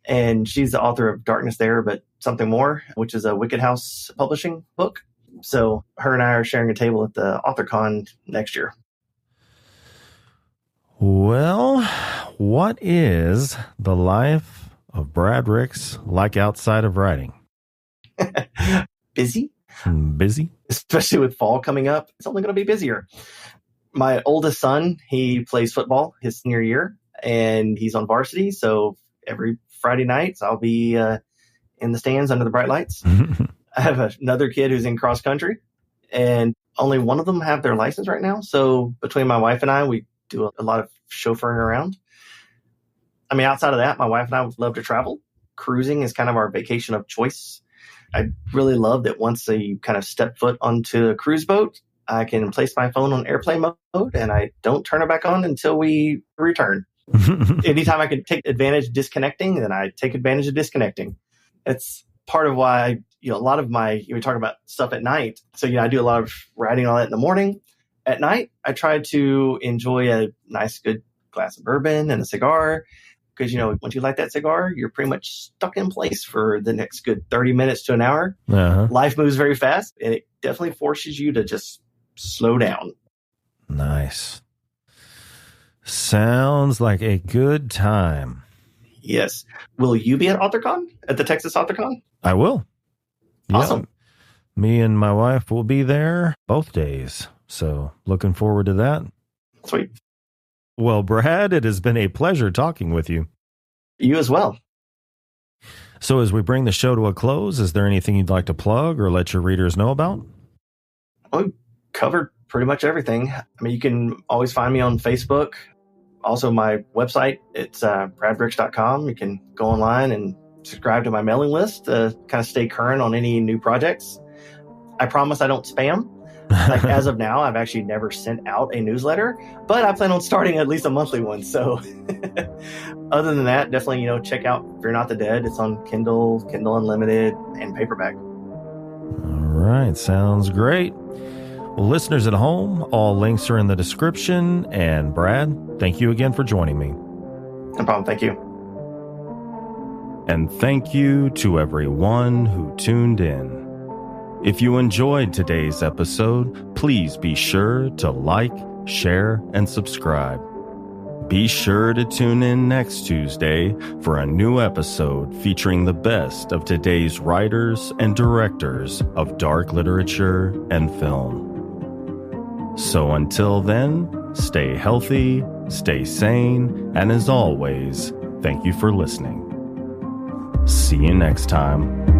Speaker 2: and she's the author of Darkness There, But Something More, which is a Wicked House publishing book. So her and I are sharing a table at the AuthorCon next year.
Speaker 1: Well, what is the life of Brad Ricks like outside of writing?
Speaker 2: Busy.
Speaker 1: Busy?
Speaker 2: Especially with fall coming up. It's only going to be busier. My oldest son, he plays football his senior year, and he's on varsity. So every Friday nights, I'll be in the stands under the bright lights. I have another kid who's in cross country, and only one of them have their license right now. So between my wife and I, we do a lot of chauffeuring around. I mean, outside of that, my wife and I love to travel. Cruising is kind of our vacation of choice. I really love that once you kind of step foot onto a cruise boat, I can place my phone on airplane mode and I don't turn it back on until we return. Anytime I can take advantage of disconnecting, then I take advantage of disconnecting. It's part of why, a lot of we talk about stuff at night. So, I do a lot of writing on it in the morning. At night, I try to enjoy a nice, good glass of bourbon and a cigar. Because, once you light that cigar, you're pretty much stuck in place for the next good 30 minutes to an hour.
Speaker 1: Uh-huh.
Speaker 2: Life moves very fast, and it definitely forces you to just slow down.
Speaker 1: Nice. Sounds like a good time.
Speaker 2: Yes. Will you be at AuthorCon, at the Texas AuthorCon?
Speaker 1: I will.
Speaker 2: Awesome.
Speaker 1: Yeah. Me and my wife will be there both days. So looking forward to that.
Speaker 2: Sweet.
Speaker 1: Well, Brad, it has been a pleasure talking with you.
Speaker 2: You as well.
Speaker 1: So as we bring the show to a close, is there anything you'd like to plug or let your readers know about?
Speaker 2: We covered pretty much everything. I mean, you can always find me on Facebook. Also, my website, it's bradbricks.com. You can go online and subscribe to my mailing list to kind of stay current on any new projects. I promise I don't spam. Like as of now, I've actually never sent out a newsletter, but I plan on starting at least a monthly one. So other than that, definitely, check out Fear Not the Dead. It's on Kindle, Kindle Unlimited, and paperback.
Speaker 1: All right. Sounds great. Well, listeners at home, all links are in the description. And Brad, thank you again for joining me.
Speaker 2: No problem. Thank you.
Speaker 1: And thank you to everyone who tuned in. If you enjoyed today's episode, please be sure to like, share, and subscribe. Be sure to tune in next Tuesday for a new episode featuring the best of today's writers and directors of dark literature and film. So until then, stay healthy, stay sane, and as always, thank you for listening. See you next time.